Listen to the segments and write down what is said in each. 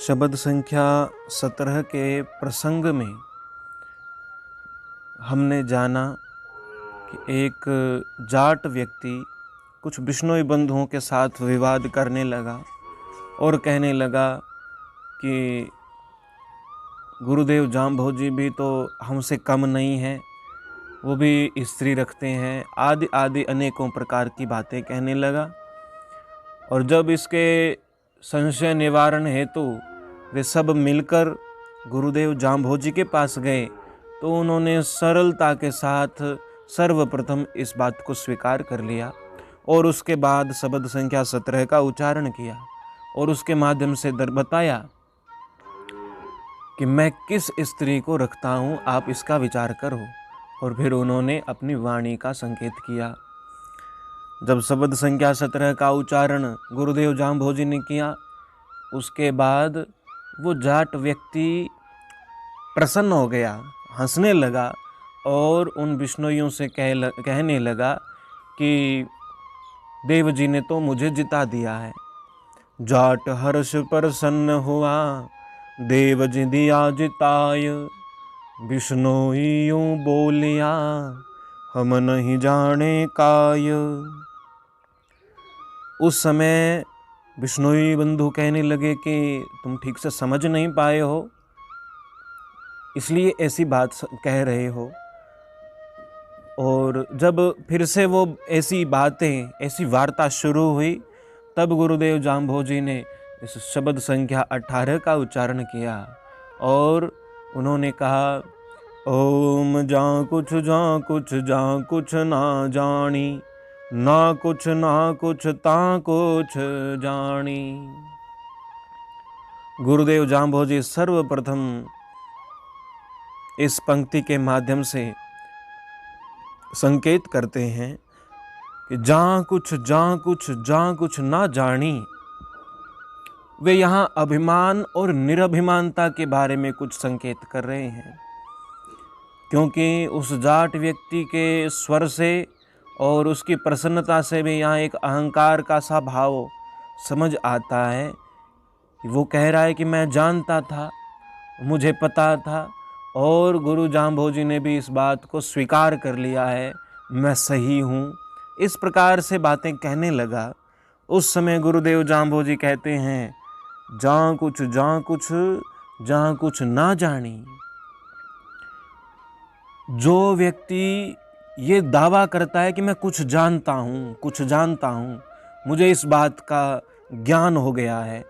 शब्द संख्या 17 के प्रसंग में हमने जाना कि एक जाट व्यक्ति कुछ बिश्नोई बंधुओं के साथ विवाद करने लगा और कहने लगा कि गुरुदेव जाम्भोजी भी तो हमसे कम नहीं हैं, वो भी स्त्री रखते हैं, आदि आदि अनेकों प्रकार की बातें कहने लगा। और जब इसके संशय निवारण हेतु वे सब मिलकर गुरुदेव जाम्भोजी के पास गए तो उन्होंने सरलता के साथ सर्वप्रथम इस बात को स्वीकार कर लिया और उसके बाद शब्द संख्या 17 का उच्चारण किया और उसके माध्यम से बताया कि मैं किस स्त्री को रखता हूँ, आप इसका विचार करो। और फिर उन्होंने अपनी वाणी का संकेत किया। जब शब्द संख्या 17 का उच्चारण गुरुदेव जाम्भोजी ने किया, उसके बाद वो जाट व्यक्ति प्रसन्न हो गया, हंसने लगा और उन बिश्नोइयों से कहने लगा कि देव जी ने तो मुझे जिता दिया है। जाट हर्ष प्रसन्न हुआ, देव जी दिया जिताय, बिश्नोई यूं बोलिया, हम नहीं जाने काय। उस समय बिश्नोई बंधु कहने लगे कि तुम ठीक से समझ नहीं पाए हो, इसलिए ऐसी बात कह रहे हो। और जब फिर से वो ऐसी बातें, ऐसी वार्ता शुरू हुई, तब गुरुदेव जाम्भोजी ने इस शब्द संख्या 18 का उच्चारण किया और उन्होंने कहा, ओम जा कुछ ना जानी, ना कुछ ता कुछ जानी। गुरुदेव जाम्भोजी सर्वप्रथम इस पंक्ति के माध्यम से संकेत करते हैं कि जहाँ कुछ ना जानी। वे यहाँ अभिमान और निरभिमानता के बारे में कुछ संकेत कर रहे हैं, क्योंकि उस जाट व्यक्ति के स्वर से और उसकी प्रसन्नता से भी यहाँ एक अहंकार का सा भाव समझ आता है। वो कह रहा है कि मैं जानता था, मुझे पता था, और गुरु जाम्भोजी ने भी इस बात को स्वीकार कर लिया है, मैं सही हूँ। इस प्रकार से बातें कहने लगा। उस समय गुरुदेव जाम्भोजी कहते हैं, जहाँ कुछ ना जानी। जो व्यक्ति ये दावा करता है कि मैं कुछ जानता हूँ, मुझे इस बात का ज्ञान हो गया है,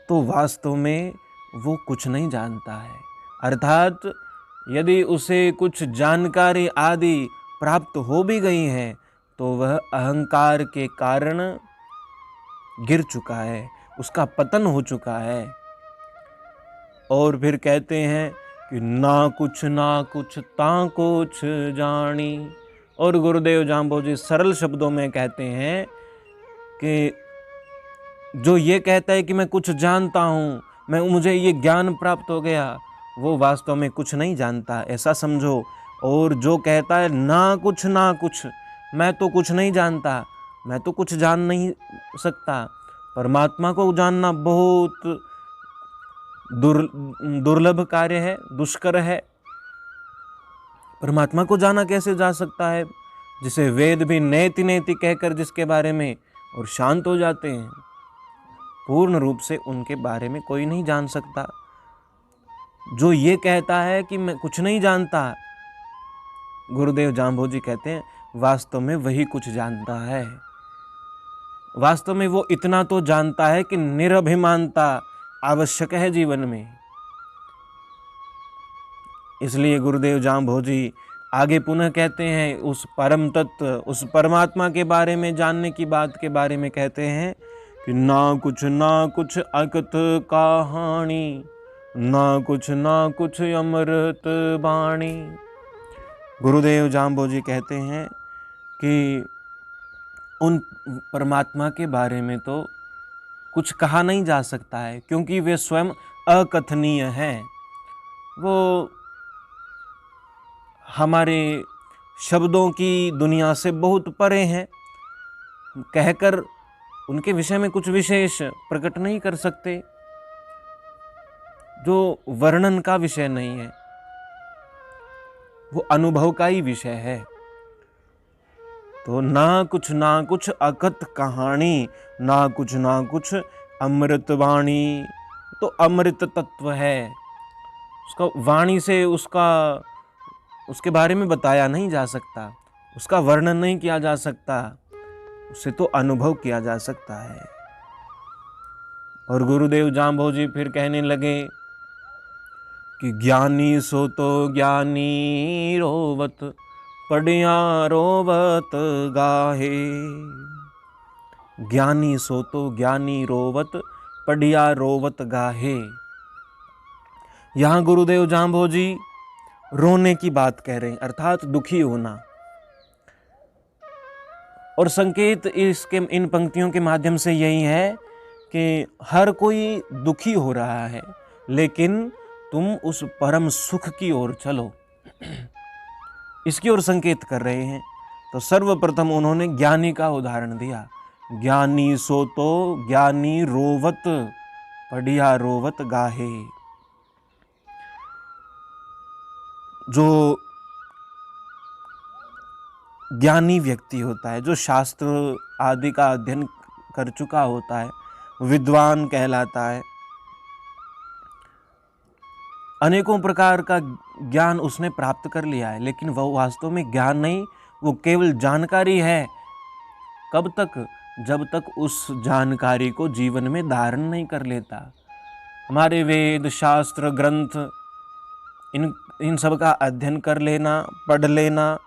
तो वास्तव में वो कुछ नहीं जानता है। अर्थात यदि उसे कुछ जानकारी आदि प्राप्त हो भी गई है तो वह अहंकार के कारण गिर चुका है, उसका पतन हो चुका है। और फिर कहते हैं कि ना कुछ ता कुछ जानी। और गुरुदेव जाम्भोजी सरल शब्दों में कहते हैं कि जो ये कहता है कि मैं कुछ जानता हूँ, मुझे ये ज्ञान प्राप्त हो गया, वो वास्तव में कुछ नहीं जानता, ऐसा समझो। और जो कहता है ना कुछ मैं तो कुछ नहीं जानता, मैं तो कुछ जान नहीं सकता, परमात्मा को जानना बहुत दुर्लभ कार्य है, दुष्कर है। परमात्मा को जाना कैसे जा सकता है, जिसे वेद भी नेति नेति कहकर जिसके बारे में और शांत हो जाते हैं, पूर्ण रूप से उनके बारे में कोई नहीं जान सकता। जो ये कहता है कि मैं कुछ नहीं जानता, गुरुदेव जाम्भोजी कहते हैं वास्तव में वही कुछ जानता है। वास्तव में वो इतना तो जानता है कि निरभिमानता आवश्यक है जीवन में। इसलिए गुरुदेव जाम्भोजी आगे पुनः कहते हैं, उस परम तत्व, उस परमात्मा के बारे में जानने की बात के बारे में कहते हैं कि ना कुछ अकत कहानी, ना कुछ अमृत बाणी। गुरुदेव जाम्भोजी कहते हैं कि उन परमात्मा के बारे में तो कुछ कहा नहीं जा सकता है, क्योंकि वे स्वयं अकथनीय हैं। वो हमारे शब्दों की दुनिया से बहुत परे हैं। कहकर उनके विषय में कुछ विशेष प्रकट नहीं कर सकते, जो वर्णन का विषय नहीं है, वो अनुभव का ही विषय है। तो ना कुछ अकथ कहानी, ना कुछ अमृतवाणी। तो अमृत तत्व है, उसका वाणी से उसके बारे में बताया नहीं जा सकता, उसका वर्णन नहीं किया जा सकता, उसे तो अनुभव किया जा सकता है। और गुरुदेव जांभोजी फिर कहने लगे कि ज्ञानी सो तो ज्ञानी रोवत, पढ़िया रोवत गाहे। ज्ञानी सो तो ज्ञानी रोवत, पढ़िया रोवत गाहे। यहां गुरुदेव जांभोजी रोने की बात कह रहे हैं, अर्थात दुखी होना। और संकेत इसके इन पंक्तियों के माध्यम से यही है कि हर कोई दुखी हो रहा है, लेकिन तुम उस परम सुख की ओर चलो, इसकी ओर संकेत कर रहे हैं। तो सर्वप्रथम उन्होंने ज्ञानी का उदाहरण दिया। ज्ञानी सो तो ज्ञानी रोवत, पढ़िया रोवत गाहे। जो ज्ञानी व्यक्ति होता है, जो शास्त्र आदि का अध्ययन कर चुका होता है, विद्वान कहलाता है। अनेकों प्रकार का ज्ञान उसने प्राप्त कर लिया है, लेकिन वह वास्तव में ज्ञान नहीं, वो केवल जानकारी है। कब तक? जब तक उस जानकारी को जीवन में धारण नहीं कर लेता। हमारे वेद शास्त्र ग्रंथ इन सब का अध्ययन कर लेना, पढ़ लेना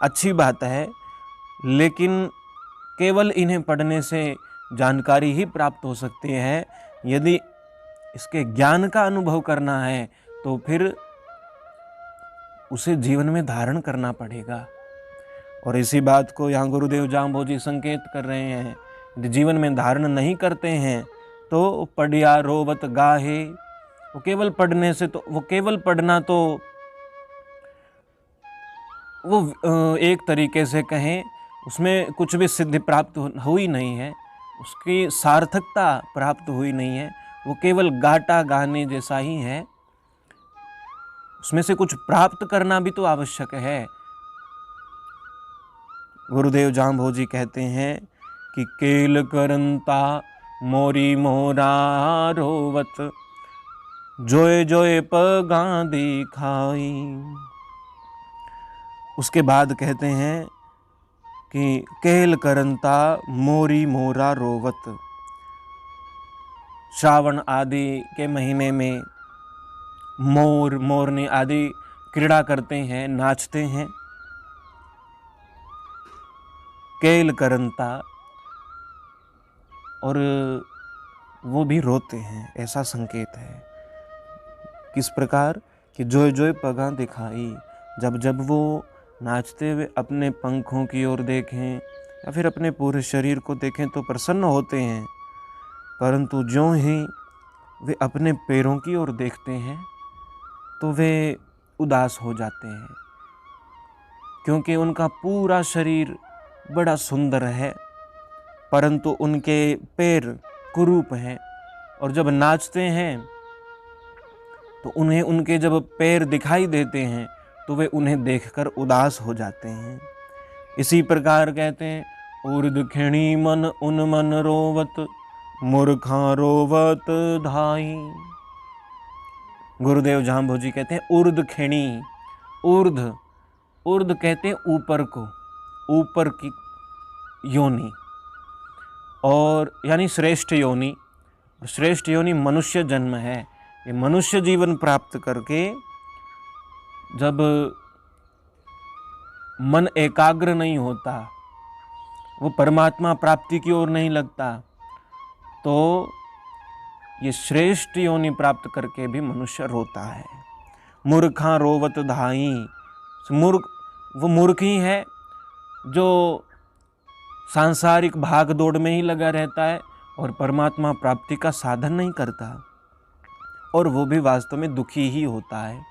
अच्छी बात है, लेकिन केवल इन्हें पढ़ने से जानकारी ही प्राप्त हो सकती है। यदि इसके ज्ञान का अनुभव करना है तो फिर उसे जीवन में धारण करना पड़ेगा। और इसी बात को यहाँ गुरुदेव जांभोजी संकेत कर रहे हैं। यदि जीवन में धारण नहीं करते हैं तो पढ़िया रोवत गाहे। वो केवल पढ़ने से तो वो केवल पढ़ना तो वो एक तरीके से कहें उसमें कुछ भी सिद्धि प्राप्त हुई नहीं है, उसकी सार्थकता प्राप्त हुई नहीं है। वो केवल गाटा गाने जैसा ही है, उसमें से कुछ प्राप्त करना भी तो आवश्यक है। गुरुदेव जांभोजी कहते हैं कि केल करंता मोरी मोरा रोवत, जोए जोए पगां दिखाई। उसके बाद कहते हैं कि केल करंता मोरी मोरा रोवत। श्रावण आदि के महीने में मोर मोरनी आदि क्रीड़ा करते हैं, नाचते हैं। केल करंता, और वो भी रोते हैं, ऐसा संकेत है। किस प्रकार कि जोय जोय पगां दिखाई। जब जब वो नाचते हुए अपने पंखों की ओर देखें या फिर अपने पूरे शरीर को देखें तो प्रसन्न होते हैं, परंतु ज्यों ही वे अपने पैरों की ओर देखते हैं तो वे उदास हो जाते हैं, क्योंकि उनका पूरा शरीर बड़ा सुंदर है परंतु उनके पैर कुरूप हैं। और जब नाचते हैं तो उन्हें उनके जब पैर दिखाई देते हैं तो वे उन्हें देखकर उदास हो जाते हैं। इसी प्रकार कहते हैं उर्द खिणी मन उन मन रोवत, मूर्खा रोवत धाई। गुरुदेव जांभोजी कहते हैं उर्द खिणी। उर्द कहते हैं ऊपर को, ऊपर की योनि, और यानी श्रेष्ठ योनि। श्रेष्ठ योनि मनुष्य जन्म है। ये मनुष्य जीवन प्राप्त करके जब मन एकाग्र नहीं होता, वो परमात्मा प्राप्ति की ओर नहीं लगता, तो ये श्रेष्ठ योनि प्राप्त करके भी मनुष्य रोता है। मूर्खा रोवत धाई। वो मूर्ख ही है जो सांसारिक भाग दौड़ में ही लगा रहता है और परमात्मा प्राप्ति का साधन नहीं करता, और वो भी वास्तव में दुखी ही होता है।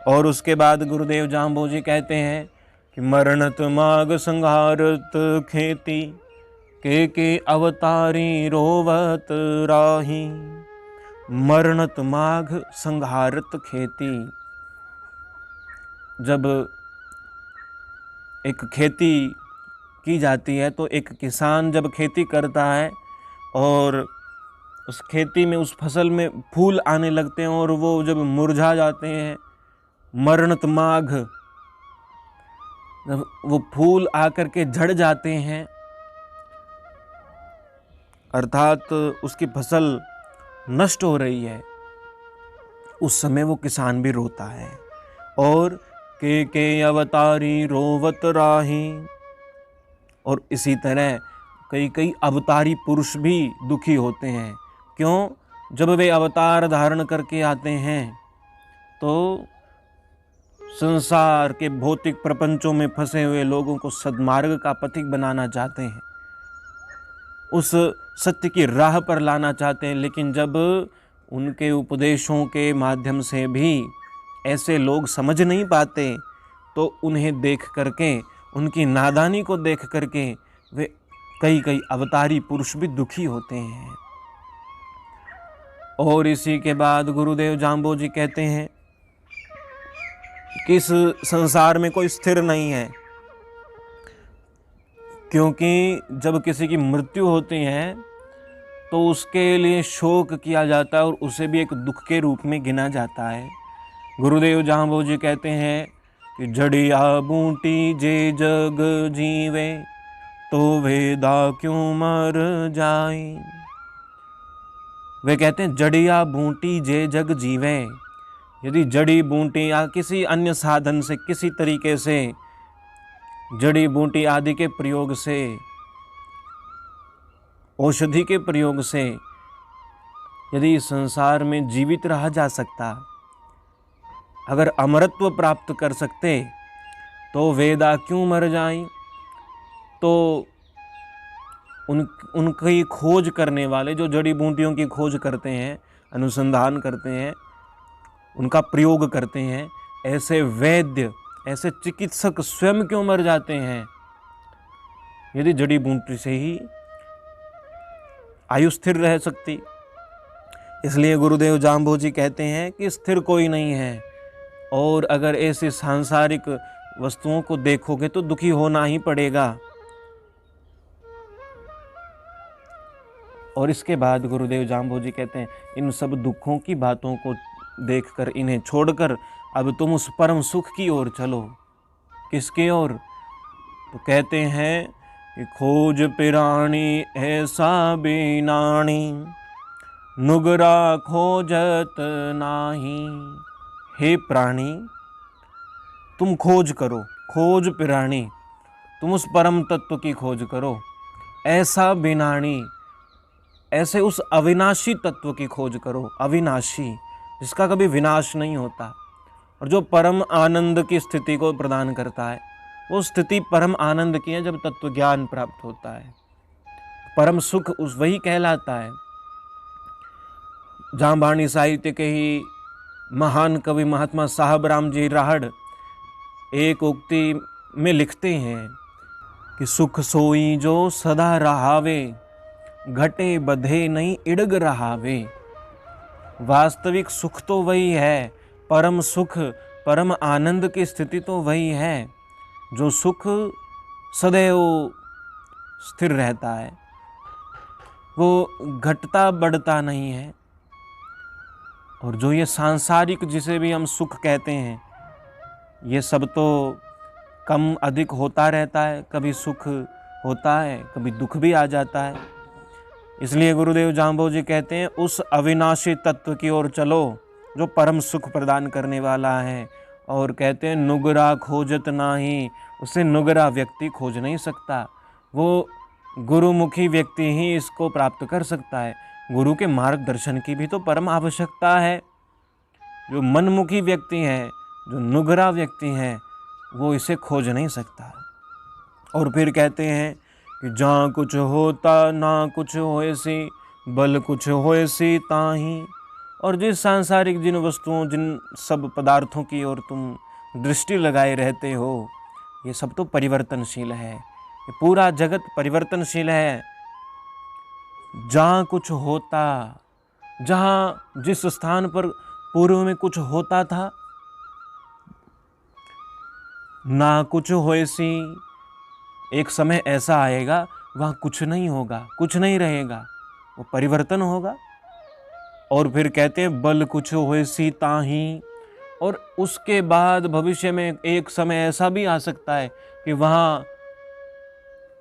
और उसके बाद गुरुदेव जांभोजी कहते हैं कि मरणत माग संहारत खेती, के अवतारी रोवत राही, मरणत माघ संहारत खेती। जब एक खेती की जाती है तो एक किसान जब खेती करता है और उस खेती में, उस फसल में फूल आने लगते हैं और वो जब मुरझा जाते हैं, मरणत माघ, जब वो फूल आकर के झड़ जाते हैं, अर्थात उसकी फसल नष्ट हो रही है, उस समय वो किसान भी रोता है। और के अवतारी रोवत राही, और इसी तरह कई कई अवतारी पुरुष भी दुखी होते हैं। क्यों? जब वे अवतार धारण करके आते हैं तो संसार के भौतिक प्रपंचों में फंसे हुए लोगों को सद्मार्ग का पथिक बनाना चाहते हैं, उस सत्य की राह पर लाना चाहते हैं। लेकिन जब उनके उपदेशों के माध्यम से भी ऐसे लोग समझ नहीं पाते तो उन्हें देख करके, उनकी नादानी को देख करके वे कई कई अवतारी पुरुष भी दुखी होते हैं। और इसी के बाद गुरुदेव जाम्बोजी कहते हैं कि इस संसार में कोई स्थिर नहीं है, क्योंकि जब किसी की मृत्यु होती है तो उसके लिए शोक किया जाता है और उसे भी एक दुख के रूप में गिना जाता है। गुरुदेव जाम्बोजी कहते हैं कि जड़िया बूटी जे जग जीवे, तो वेदा क्यों मर जाए। वे कहते हैं जड़िया बूटी जे जग जीवे, यदि जड़ी बूटी या किसी अन्य साधन से, किसी तरीके से जड़ी बूटी आदि के प्रयोग से, औषधि के प्रयोग से यदि संसार में जीवित रहा जा सकता, अगर अमरत्व प्राप्त कर सकते, तो वेदा क्यों मर जाएं। तो उनकी खोज करने वाले, जो जड़ी बूटियों की खोज करते हैं, अनुसंधान करते हैं, उनका प्रयोग करते हैं, ऐसे वैद्य, ऐसे चिकित्सक स्वयं क्यों मर जाते हैं, यदि जड़ी बूटी से ही आयु स्थिर रह सकती। इसलिए गुरुदेव जाम्बोजी कहते हैं कि स्थिर कोई नहीं है, और अगर ऐसी सांसारिक वस्तुओं को देखोगे तो दुखी होना ही पड़ेगा। और इसके बाद गुरुदेव जाम्बोजी कहते हैं इन सब दुखों की बातों को देखकर, इन्हें छोड़कर अब तुम उस परम सुख की ओर चलो। किसकी ओर? तो कहते हैं कि खोज पिराणी ऐसा बीनाणी, नुगरा खोजत नाही। हे प्राणी, तुम खोज करो, खोज पिराणी, तुम उस परम तत्व की खोज करो। ऐसा बिनाणी, ऐसे उस अविनाशी तत्व की खोज करो, अविनाशी, जिसका कभी विनाश नहीं होता और जो परम आनंद की स्थिति को प्रदान करता है। वो स्थिति परम आनंद की है जब तत्व ज्ञान प्राप्त होता है। परम सुख उस वही कहलाता है। जाम्बानी साहित्य के ही महान कवि महात्मा साहब राम जी राहड़ एक उक्ति में लिखते हैं कि सुख सोई जो सदा रहावे, घटे बधे नहीं इड़ग रहावे। वास्तविक सुख तो वही है, परम सुख, परम आनंद की स्थिति तो वही है जो सुख सदैव स्थिर रहता है, वो घटता बढ़ता नहीं है। और जो ये सांसारिक जिसे भी हम सुख कहते हैं, ये सब तो कम अधिक होता रहता है, कभी सुख होता है, कभी दुख भी आ जाता है। इसलिए गुरुदेव जाम्बोजी कहते हैं उस अविनाशी तत्व की ओर चलो जो परम सुख प्रदान करने वाला है। और कहते हैं नुगरा खोजत नाही, उसे नुगरा व्यक्ति खोज नहीं सकता, वो गुरुमुखी व्यक्ति ही इसको प्राप्त कर सकता है। गुरु के मार्गदर्शन की भी तो परम आवश्यकता है। जो मनमुखी व्यक्ति हैं, जो नुगरा व्यक्ति हैं, वो इसे खोज नहीं सकता। और फिर कहते हैं कि जहाँ कुछ होता ना कुछ होएसी, बल कुछ होएसी ताही। और जिस सांसारिक जिन वस्तुओं, जिन सब पदार्थों की ओर तुम दृष्टि लगाए रहते हो, ये सब तो परिवर्तनशील है। ये पूरा जगत परिवर्तनशील है। जहाँ कुछ होता, जहाँ जिस स्थान पर पूर्व में कुछ होता था, ना कुछ होएसी, एक समय ऐसा आएगा वहाँ कुछ नहीं होगा, कुछ नहीं रहेगा, वो परिवर्तन होगा। और फिर कहते हैं बल कुछ होएसी ताही। और उसके बाद भविष्य में एक समय ऐसा भी आ सकता है कि वहाँ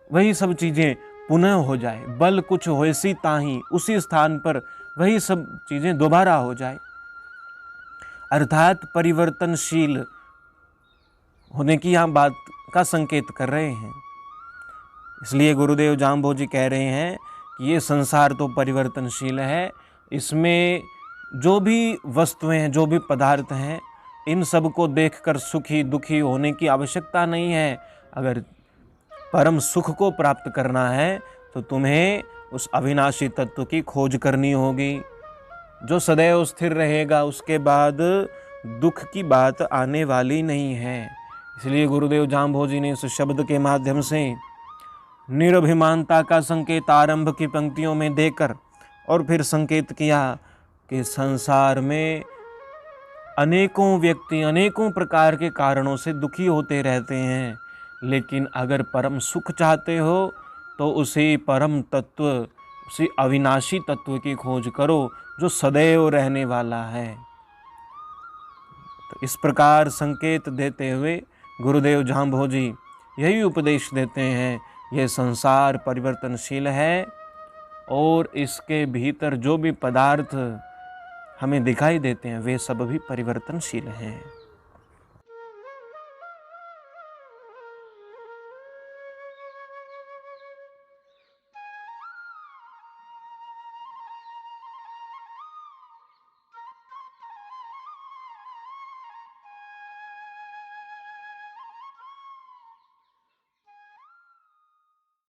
वही सब चीज़ें पुनः हो जाए। बल कुछ होएसी ताही, उसी स्थान पर वही सब चीज़ें दोबारा हो जाए। अर्थात परिवर्तनशील होने की यहाँ बात का संकेत कर रहे हैं। इसलिए गुरुदेव जाम्बोजी कह रहे हैं कि ये संसार तो परिवर्तनशील है, इसमें जो भी वस्तुएं हैं, जो भी पदार्थ हैं, इन सब को देखकर सुखी दुखी होने की आवश्यकता नहीं है। अगर परम सुख को प्राप्त करना है तो तुम्हें उस अविनाशी तत्व की खोज करनी होगी, जो सदैव स्थिर रहेगा, उसके बाद दुख की बात आने वाली नहीं है। इसलिए गुरुदेव जाम्बोजी ने इस शब्द के माध्यम से निरभिमानता का संकेत आरंभ की पंक्तियों में देकर और फिर संकेत किया कि संसार में अनेकों व्यक्ति अनेकों प्रकार के कारणों से दुखी होते रहते हैं, लेकिन अगर परम सुख चाहते हो तो उसी परम तत्व, उसी अविनाशी तत्व की खोज करो जो सदैव रहने वाला है। तो इस प्रकार संकेत देते हुए गुरुदेव जाम्बोजी यही उपदेश देते हैं, यह संसार परिवर्तनशील है और इसके भीतर जो भी पदार्थ हमें दिखाई देते हैं वे सब भी परिवर्तनशील हैं।